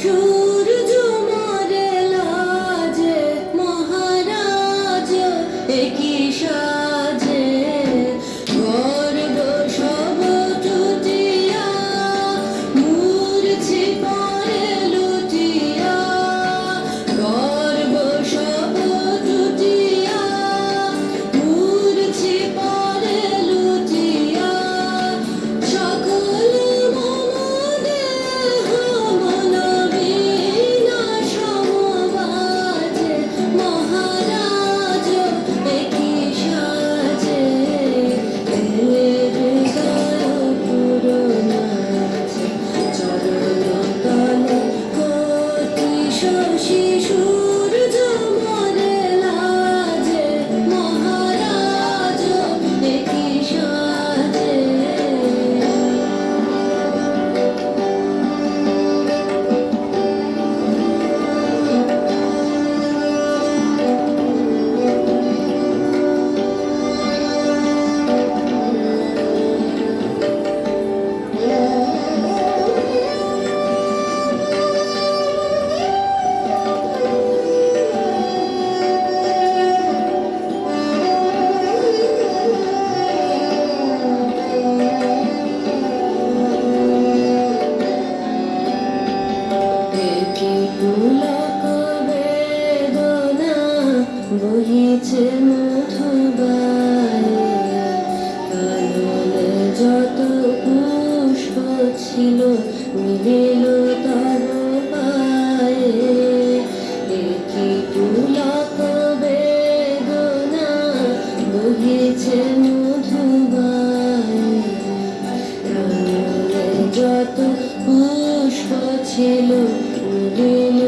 সূর্য মরে লাজে মহারাজ একই সাজে গর্ব সব টুটিয়া মূর্ছি পরে লুটিয়া গর্ব সব টুটিয়া মূর্ছি পরে লুটিয়া সকল মম দেহ মন বীণা সমবাজে মহারাজ একই সাজে হৃদয় পুরনাছে চরণ তলে কোটি শশী সূর্য মরে লাজে মহারাজ একই সাজে একই পুলক বেদনা বহিছে মধুবায়ে কাননে যত পুষ্প ছিল মিলিল তর পায়ে একই পুলক বেদনা বহিছে মধুবায়ে কাননে যত পুষ্প ছিল মিলিল